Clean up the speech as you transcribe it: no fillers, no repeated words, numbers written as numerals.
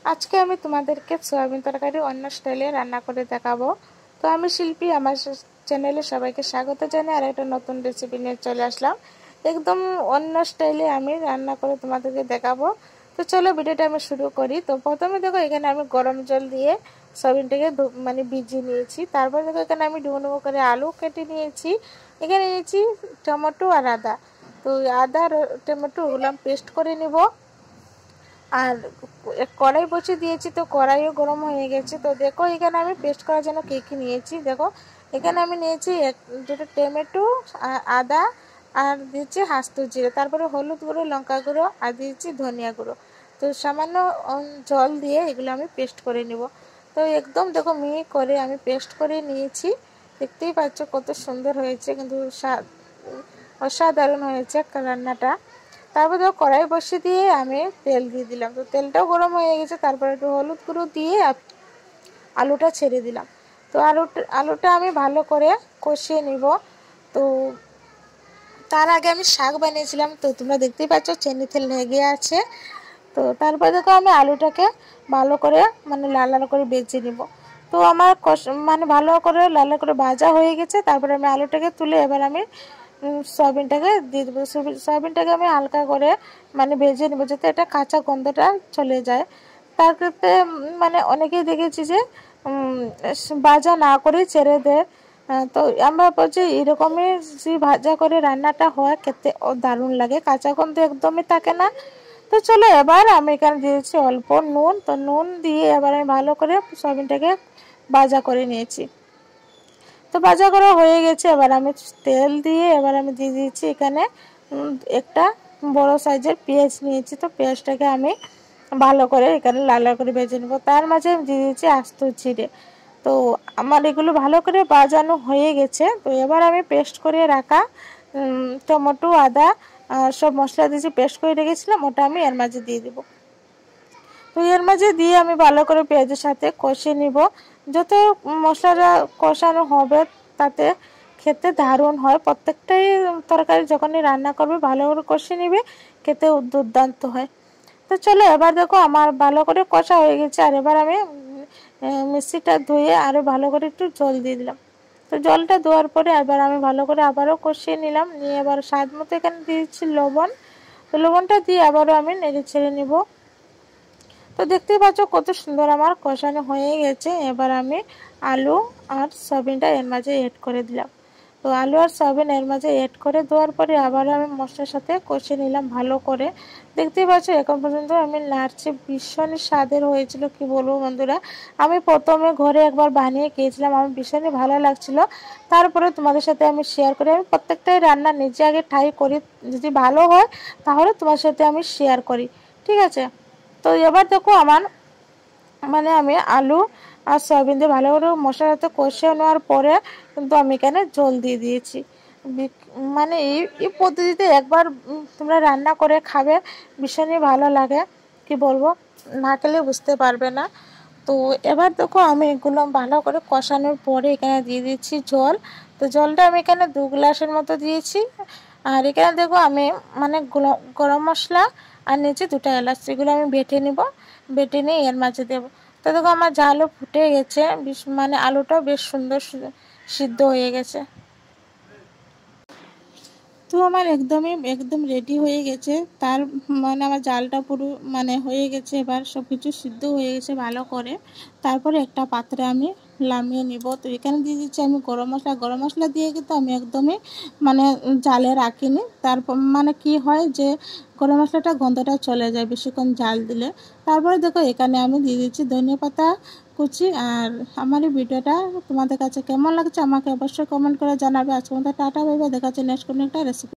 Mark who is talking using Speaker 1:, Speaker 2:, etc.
Speaker 1: আজকে আমি তোমাদেরকে সয়াবিন তরকারি অন্য স্টাইলে রান্না করে দেখাবো। তো আমি শিল্পী, আমার চ্যানেলে সবাইকে স্বাগত জানাই। আর একটা নতুন রেসিপি নিয়ে চলে আসলাম, একদম অন্য স্টাইলে আমি রান্না করে তোমাদেরকে দেখাবো। তো চলো ভিডিওটা আমি শুরু করি। তো প্রথমে দেখো, এখানে আমি গরম জল দিয়ে সয়াবিনটাকে ভিজিয়ে নিয়েছি। তারপর দেখো, এখানে আমি ডুবো ডুবো করে আলু কেটে নিয়েছি। এখানে নিয়েছি টমেটো আর আদা। তো আদা আর টমেটো ওগুলো পেস্ট করে নিব। আর কড়াই বসিয়ে দিয়েছি, তো কড়াইও গরম হয়ে গেছে। তো দেখো, এখানে আমি পেস্ট করার জন্য কী কী নিয়েছি দেখো। এখানে আমি নিয়েছি দুটো টমেটো, আদা, আর দিয়েছি হাস্ত জিরে, তারপরে হলুদ গুঁড়ো, লঙ্কা গুঁড়ো, আর দিয়েছি ধনিয়া গুঁড়ো। তো সামান্য জল দিয়ে এগুলো আমি পেস্ট করে নিব। তো একদম দেখো মিহি করে আমি পেস্ট করে নিয়েছি। দেখতেই পাচ্ছ কত সুন্দর হয়েছে, কিন্তু অসাধারণ হয়েছে রান্নাটা। তারপর দেখো কড়াই বসিয়ে দিয়ে আমি তেল দিয়ে দিলাম। তো তেলটাও গরম হয়ে গেছে। তারপর একটু হলুদ গুঁড়ো দিয়ে আলুটা ছেড়ে দিলাম। তো আলুটা আমি ভালো করে কষিয়ে নিব। তো তার আগে আমি শাক বানিয়েছিলাম, তো তোমরা দেখতেই পাচ্ছ চেনি তেল লেগে আছে। তো তারপর দেখো আমি আলুটাকে ভালো করে লাল লাল করে ভেজে নিব। তো আমার ভালো করে লাল লাল করে ভাজা হয়ে গেছে। তারপরে আমি আলুটাকে তুলে এবার আমি সয়াবিনটাকে দিয়ে দেবো। সয়াবিনটাকে আমি হালকা করে ভেজে নেবো, যাতে এটা কাঁচা গন্ধটা চলে যায়। তার ক্ষেত্রে অনেকেই দেখেছি যে ভাজা না করে ছেড়ে দেয়। তো আমরা বলছি এরকমই যে ভাজা করে রান্নাটা হয়, খেতে দারুণ লাগে, কাঁচা গন্ধ একদমই থাকে না। তো চলো, এবার আমি এখানে দিয়েছি অল্প নুন। তো নুন দিয়ে এবার আমি ভালো করে সয়াবিনটাকে ভাজা করে নিয়েছি। তো ভাজা করা হয়ে গেছে। এবার আমি তেল দিয়ে এবার আমি দিয়ে দিয়েছি এখানে একটা বড় সাইজের পেঁয়াজ নিয়েছি। তো পেঁয়াজটাকে আমি ভালো করে এখানে লাল লাল করে ভেজে নেব। তার মাঝে আমি দিয়ে দিয়েছি আস্ত জিরে। তো আমার এগুলো ভালো করে ভাজানো হয়ে গেছে। তো এবার আমি পেস্ট করে রাখা টমেটো, আদা, সব মশলা দিয়েছি, পেস্ট করে রেখেছিলাম, ওটা আমি এর মাঝে দিয়ে দেব। তো এর মাঝে দিয়ে আমি ভালো করে পেঁয়াজের সাথে কষিয়ে নিব। যত মশলাটা কষানো হবে তাতে খেতে দারুণ হয়। প্রত্যেকটাই তরকারি যখনই রান্না করবে ভালো করে কষিয়ে নিবে, খেতে দুর্দান্ত হয়। তো চলো, এবার দেখো আমার ভালো করে কষা হয়ে গেছে। আর এবার আমি মিষ্টিটা ধুয়ে আরও ভালো করে একটু জল দিয়ে দিলাম। তো জলটা দেওয়ার পরে এবার আমি ভালো করে আবারও কষিয়ে নিলাম। নিয়ে এবার স্বাদ মতো এখানে দিয়েছি লবণ। তো লবণটা দিয়ে আবারও আমি নেড়ে ছেড়ে নেব। তো দেখতেই পাচ্ছ কত সুন্দর আমার কষানো হয়ে গেছে। এবার আমি আলু আর সয়াবিনটা এর মাঝে এড করে দিলাম। তো আলু আর সয়াবিন এর মাঝে এড করে দেওয়ার পরে আবার আমি মশলার সাথে কষে নিলাম ভালো করে। দেখতেই পাচ্ছ এখন পর্যন্ত আমি নাড়ছি, ভীষণই স্বাদের হয়েছিল, কি বলবো বন্ধুরা। আমি প্রথমে ঘরে একবার বানিয়ে খেয়েছিলাম, আমার ভীষণই ভালো লাগছিল। তারপরে তোমাদের সাথে আমি শেয়ার করি। আমি প্রত্যেকটাই রান্না নিজে আগে ট্রাই করি, যদি ভালো হয় তাহলে তোমার সাথে আমি শেয়ার করি, ঠিক আছে। তো এবার দেখো আমার আমি আলু আর সয়াবিন দিয়ে ভালো করে মশলার সাথে কষিয়ে নেওয়ার পরে কিন্তু আমি এখানে জল দিয়ে দিয়েছি। এই পদ্ধতিতে একবার তোমরা রান্না করে খাবে, ভীষণই ভালো লাগে, কি বলবো, না খেলে বুঝতে পারবে না। তো এবার দেখো আমি এগুলো ভালো করে কষানোর পরে এখানে দিয়ে দিচ্ছি জল। তো জলটা আমি এখানে 2 গ্লাসের মতো দিয়েছি। আর এখানে দেখো আমি গরম মশলা আর নিচে 2টা এলাচ, এগুলো আমি বেটে নিব। বেটে নিয়ে এর মাঝে দেবো। তো দেখো আমার জালও ফুটে গেছে, আলুটাও বেশ সুন্দর সিদ্ধ হয়ে গেছে। তো আমার একদম রেডি হয়ে গেছে। তার আমার জালটা পুরো হয়ে গেছে। এবার সব কিছু সিদ্ধ হয়ে গেছে ভালো করে। তারপরে একটা পাত্রে আমি নামিয়ে নিব। তো এখানে দিয়ে দিচ্ছি আমি গরম মশলা। গরম মশলা দিয়ে কিন্তু আমি একদমই জালে রাখিনি। তারপর কি হয় যে গরম মশলাটা গন্ধটা চলে যায় বেশিক্ষণ জাল দিলে। তারপরে দেখো এখানে আমি দিয়ে দিচ্ছি ধনিয়া পাতা কুচি। আর আমার এই ভিডিওটা তোমাদের কাছে কেমন লাগছে আমাকে অবশ্যই কমেন্ট করে জানাবে। আজকে মতো টাটা, বাই বাই, দেখা হচ্ছে নেক্সট কোনো একটা রেসিপি।